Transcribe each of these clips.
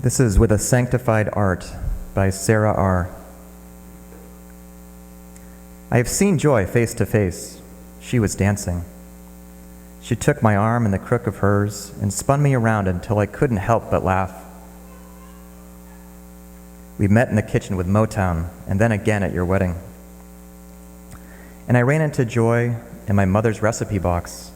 This is With a Sanctified Art by Sarah R. I have seen Joy face to face. She was dancing. She took my arm in the crook of hers and spun me around until I couldn't help but laugh. We met in the kitchen with Motown and then again at your wedding. And I ran into Joy in my mother's recipe box.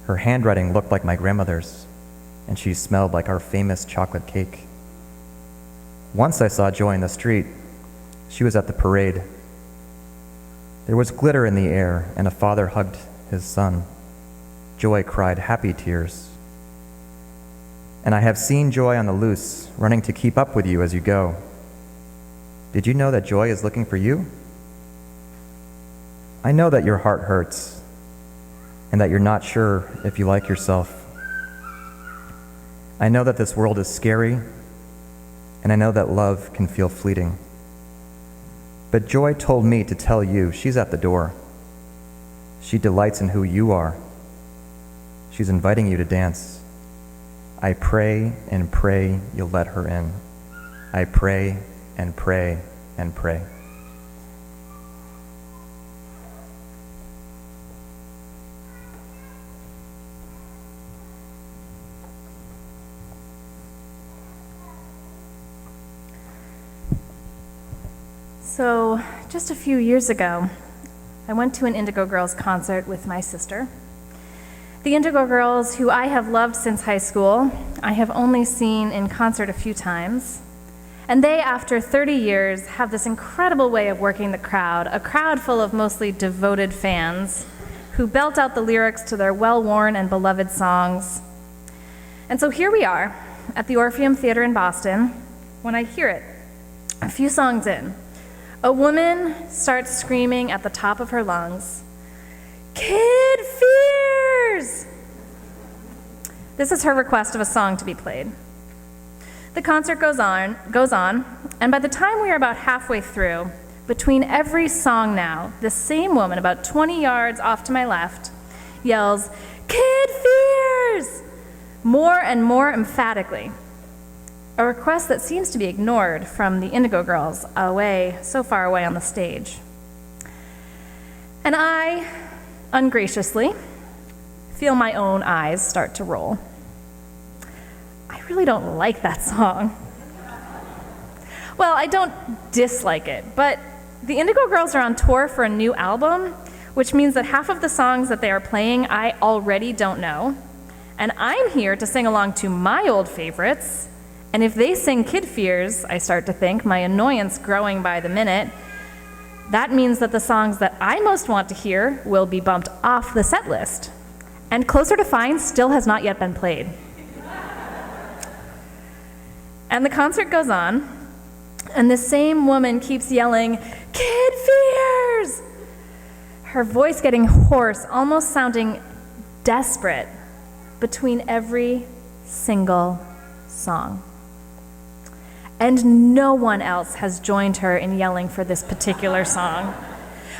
Her handwriting looked like my grandmother's, and she smelled like our famous chocolate cake. Once I saw Joy in the street. She was at the parade. There was glitter in the air, and a father hugged his son. Joy cried happy tears. And I have seen Joy on the loose, running to keep up with you as you go. Did you know that Joy is looking for you? I know that your heart hurts, and that you're not sure if you like yourself. I know that this world is scary, and I know that love can feel fleeting. But Joy told me to tell you she's at the door. She delights in who you are. She's inviting you to dance. I pray and pray you'll let her in. I pray and pray and pray. So, just a few years ago, I went to an Indigo Girls concert with my sister. The Indigo Girls, who I have loved since high school, I have only seen in concert a few times. And they, after 30 years, have this incredible way of working the crowd, a crowd full of mostly devoted fans who belt out the lyrics to their well-worn and beloved songs. And so here we are at the Orpheum Theater in Boston when I hear it, a few songs in. A woman starts screaming at the top of her lungs, "Kid Fears!" This is her request of a song to be played. The concert goes on, and by the time we are about halfway through, between every song now, the same woman, about 20 yards off to my left, yells, "Kid Fears!" more and more emphatically. A request that seems to be ignored from the Indigo Girls so far away on the stage. And I, ungraciously, feel my own eyes start to roll. I really don't like that song. Well, I don't dislike it, but the Indigo Girls are on tour for a new album, which means that half of the songs that they are playing I already don't know, and I'm here to sing along to my old favorites. And if they sing Kid Fears, I start to think, my annoyance growing by the minute, that means that the songs that I most want to hear will be bumped off the set list. And Closer to Fine still has not yet been played. And the concert goes on, and the same woman keeps yelling, "Kid Fears!" Her voice getting hoarse, almost sounding desperate between every single song. And no one else has joined her in yelling for this particular song.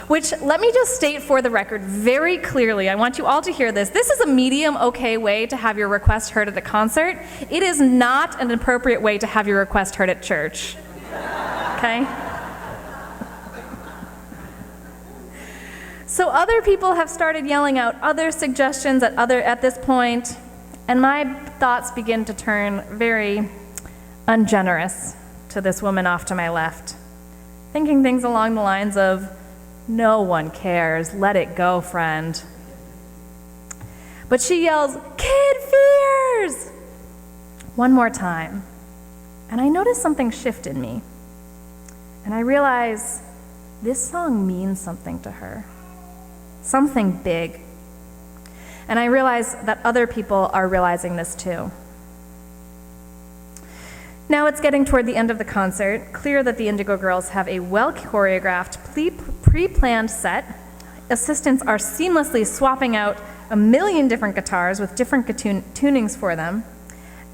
Which, let me just state for the record very clearly, I want you all to hear this. This is a medium okay way to have your request heard at a concert. It is not an appropriate way to have your request heard at church. Okay? So other people have started yelling out other suggestions at this point, and my thoughts begin to turn very ungenerous to this woman off to my left, thinking things along the lines of, "No one cares, let it go, friend." But she yells, "Kid Fears!" one more time, and I notice something shift in me, and I realize this song means something to her, something big. And I realize that other people are realizing this too. Now it's getting toward the end of the concert, clear that the Indigo Girls have a well-choreographed, pre-planned set. Assistants are seamlessly swapping out a million different guitars with different tunings for them.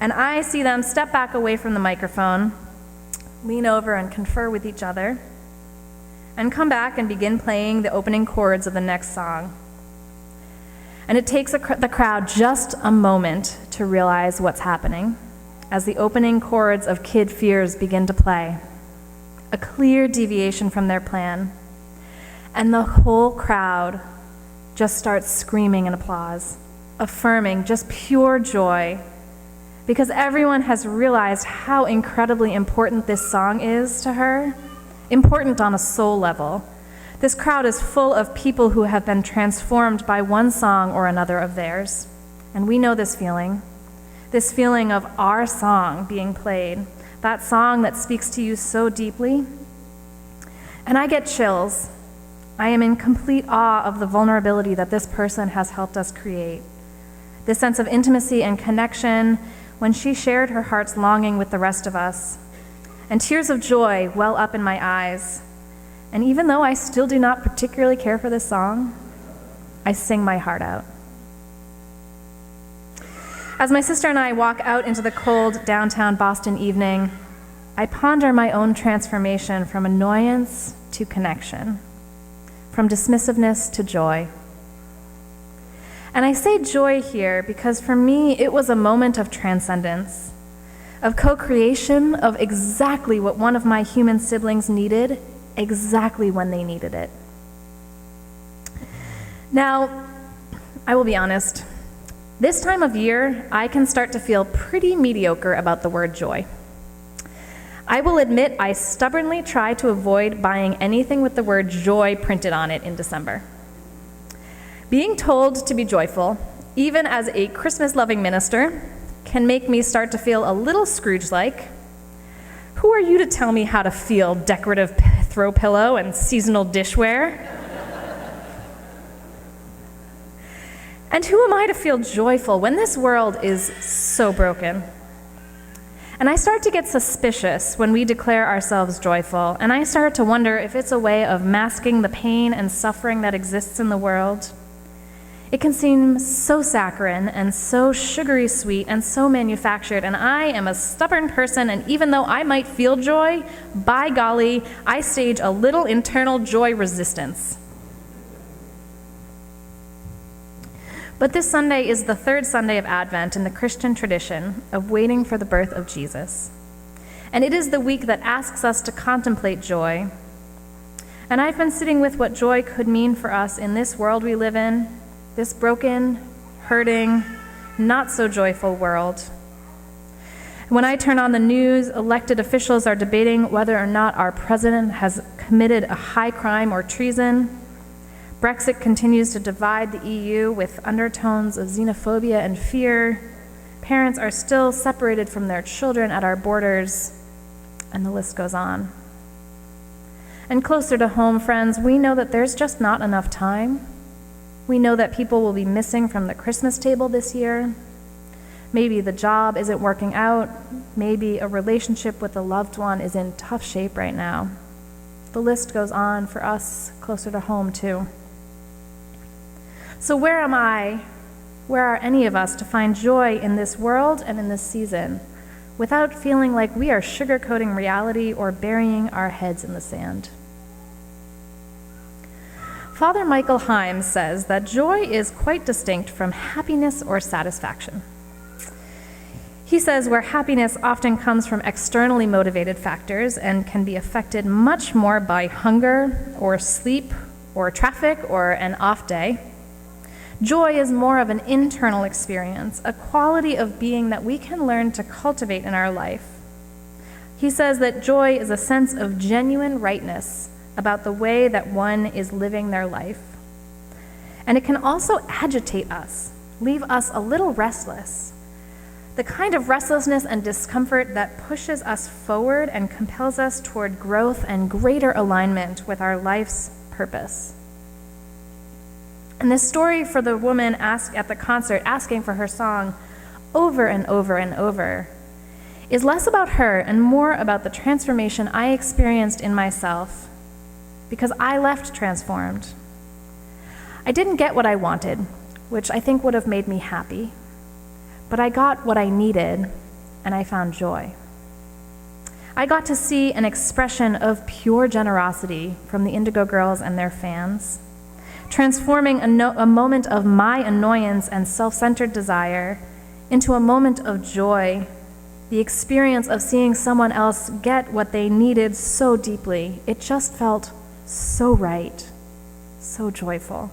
And I see them step back away from the microphone, lean over and confer with each other, and come back and begin playing the opening chords of the next song. And it takes the crowd just a moment to realize what's happening. as the opening chords of Kid Fears begin to play, a clear deviation from their plan, and the whole crowd just starts screaming in applause, affirming just pure joy, because everyone has realized how incredibly important this song is to her, important on a soul level. This crowd is full of people who have been transformed by one song or another of theirs, and we know this feeling of our song being played, that song that speaks to you so deeply. And I get chills. I am in complete awe of the vulnerability that this person has helped us create. This sense of intimacy and connection when she shared her heart's longing with the rest of us. And tears of joy well up in my eyes. And even though I still do not particularly care for this song, I sing my heart out. As my sister and I walk out into the cold downtown Boston evening, I ponder my own transformation from annoyance to connection, from dismissiveness to joy. And I say joy here because for me, it was a moment of transcendence, of co-creation, of exactly what one of my human siblings needed, exactly when they needed it. Now, I will be honest, this time of year, I can start to feel pretty mediocre about the word joy. I will admit I stubbornly try to avoid buying anything with the word joy printed on it in December. Being told to be joyful, even as a Christmas-loving minister, can make me start to feel a little Scrooge-like. Who are you to tell me how to feel, decorative throw pillow and seasonal dishware? And who am I to feel joyful when this world is so broken? And I start to get suspicious when we declare ourselves joyful, and I start to wonder if it's a way of masking the pain and suffering that exists in the world. It can seem so saccharine and so sugary sweet and so manufactured, and I am a stubborn person, and even though I might feel joy, by golly, I stage a little internal joy resistance. But this Sunday is the third Sunday of Advent in the Christian tradition of waiting for the birth of Jesus. And it is the week that asks us to contemplate joy. And I've been sitting with what joy could mean for us in this world we live in, this broken, hurting, not so joyful world. When I turn on the news, elected officials are debating whether or not our president has committed a high crime or treason. Brexit continues to divide the EU with undertones of xenophobia and fear. Parents are still separated from their children at our borders, and the list goes on. And closer to home, friends, we know that there's just not enough time. We know that people will be missing from the Christmas table this year. Maybe the job isn't working out. Maybe a relationship with a loved one is in tough shape right now. The list goes on for us closer to home, too. So where am I, where are any of us to find joy in this world and in this season without feeling like we are sugarcoating reality or burying our heads in the sand? Father Michael Himes says that joy is quite distinct from happiness or satisfaction. He says where happiness often comes from externally motivated factors and can be affected much more by hunger or sleep or traffic or an off day, joy is more of an internal experience, a quality of being that we can learn to cultivate in our life. He says that joy is a sense of genuine rightness about the way that one is living their life. And it can also agitate us, leave us a little restless. The kind of restlessness and discomfort that pushes us forward and compels us toward growth and greater alignment with our life's purpose. And this story for the woman asked at the concert, asking for her song over and over and over, is less about her and more about the transformation I experienced in myself, because I left transformed. I didn't get what I wanted, which I think would have made me happy, but I got what I needed, and I found joy. I got to see an expression of pure generosity from the Indigo Girls and their fans, transforming a moment of my annoyance and self-centered desire into a moment of joy the experience of seeing someone else get what they needed so deeply, it just felt so right, so joyful.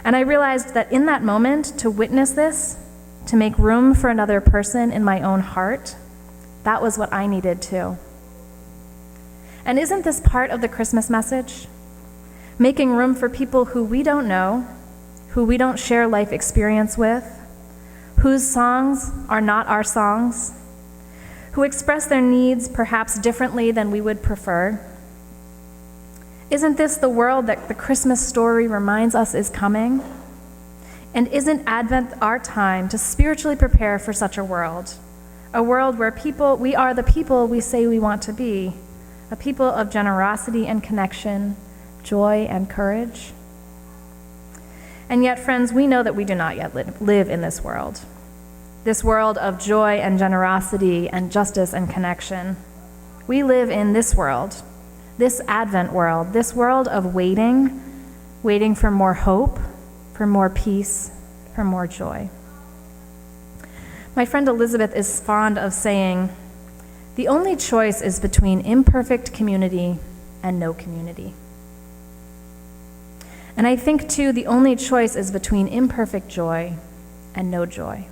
And I realized that in that moment, to witness this, to make room for another person in my own heart, that was what I needed too. And isn't this part of the Christmas message? Making room for people who we don't know, who we don't share life experience with, whose songs are not our songs, who express their needs perhaps differently than we would prefer. Isn't this the world that the Christmas story reminds us is coming? And isn't Advent our time to spiritually prepare for such a world where we are the people we say we want to be, a people of generosity and connection, joy and courage? And yet, friends, we know that we do not yet live in this world of joy and generosity and justice and connection. We live in this world, this Advent world, this world of waiting for more hope, for more peace, for more joy. My friend Elizabeth is fond of saying, the only choice is between imperfect community and no community. And I think, too, the only choice is between imperfect joy and no joy.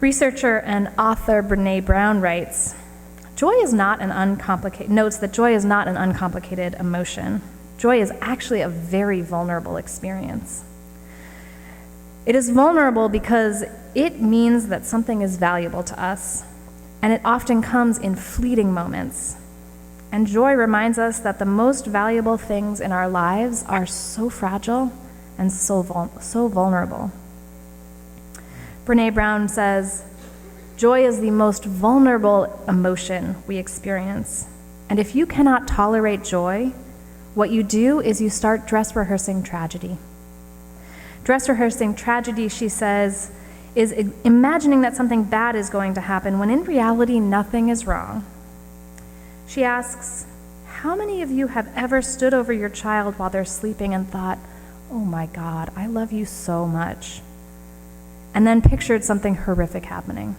Researcher and author Brené Brown notes that joy is not an uncomplicated emotion. Joy is actually a very vulnerable experience. It is vulnerable because it means that something is valuable to us, and it often comes in fleeting moments. And joy reminds us that the most valuable things in our lives are so fragile and so vulnerable. Brené Brown says, joy is the most vulnerable emotion we experience. And if you cannot tolerate joy, what you do is you start dress rehearsing tragedy. Dress rehearsing tragedy, she says, is imagining that something bad is going to happen when in reality nothing is wrong. She asks, how many of you have ever stood over your child while they're sleeping and thought, oh my God, I love you so much, and then pictured something horrific happening?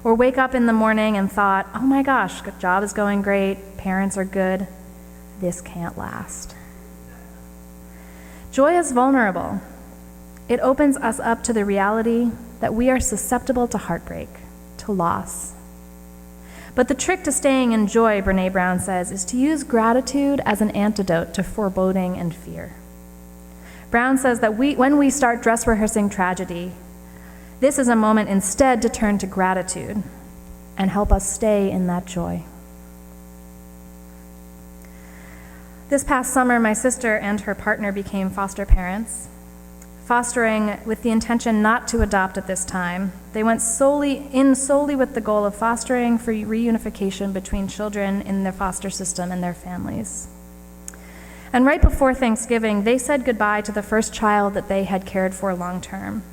Or wake up in the morning and thought, oh my gosh, the job is going great, parents are good, this can't last. Joy is vulnerable. It opens us up to the reality that we are susceptible to heartbreak, to loss. But the trick to staying in joy, Brené Brown says, is to use gratitude as an antidote to foreboding and fear. Brown says that when we start dress rehearsing tragedy, this is a moment instead to turn to gratitude and help us stay in that joy. This past summer, my sister and her partner became foster parents. Fostering with the intention not to adopt at this time, they went solely with the goal of fostering for reunification between children in their foster system and their families. And right before Thanksgiving, they said goodbye to the first child that they had cared for long term,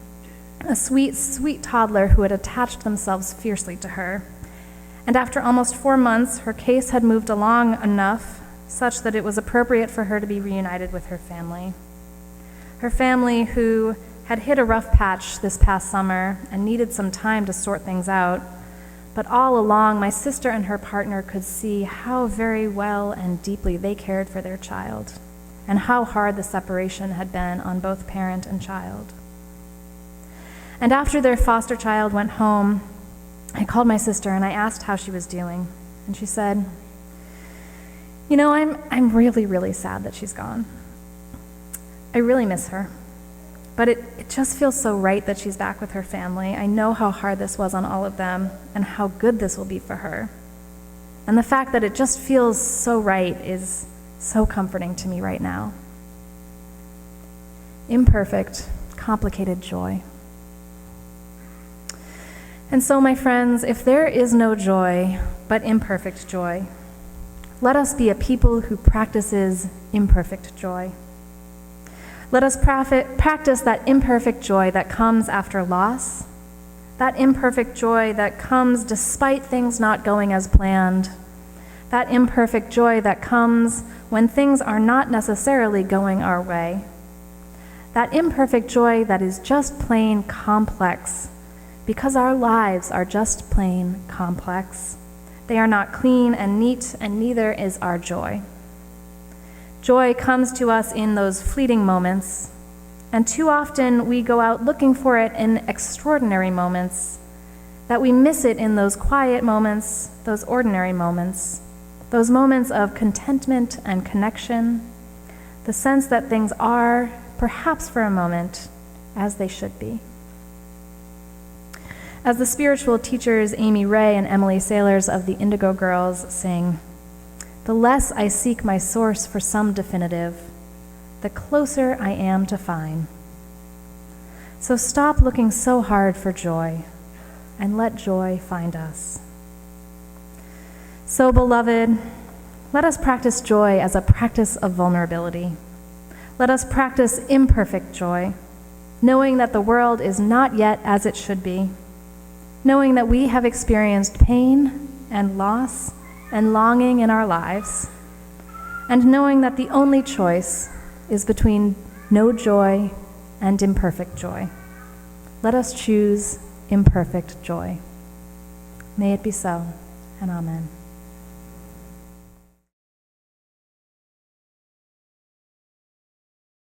a sweet, sweet toddler who had attached themselves fiercely to her. And after almost 4 months, her case had moved along enough such that it was appropriate for her to be reunited with her family. Her family, who had hit a rough patch this past summer and needed some time to sort things out, but all along, my sister and her partner could see how very well and deeply they cared for their child, and how hard the separation had been on both parent and child. And after their foster child went home, I called my sister and I asked how she was doing, and she said, you know, I'm really, really sad that she's gone. I really miss her, but it just feels so right that she's back with her family. I know how hard this was on all of them and how good this will be for her. And the fact that it just feels so right is so comforting to me right now. Imperfect, complicated joy. And so, my friends, if there is no joy but imperfect joy, let us be a people who practices imperfect joy. Let us practice that imperfect joy that comes after loss, that imperfect joy that comes despite things not going as planned, that imperfect joy that comes when things are not necessarily going our way, that imperfect joy that is just plain complex because our lives are just plain complex. They are not clean and neat, and neither is our joy. Joy comes to us in those fleeting moments, and too often we go out looking for it in extraordinary moments, that we miss it in those quiet moments, those ordinary moments, those moments of contentment and connection, the sense that things are, perhaps for a moment, as they should be. As the spiritual teachers Amy Ray and Emily Sailors of the Indigo Girls sing, "The less I seek my source for some definitive, the closer I am to find." So stop looking so hard for joy, and let joy find us. So, beloved, let us practice joy as a practice of vulnerability. Let us practice imperfect joy, knowing that the world is not yet as it should be, knowing that we have experienced pain and loss and longing in our lives, and knowing that the only choice is between no joy and imperfect joy. Let us choose imperfect joy. May it be so, and amen.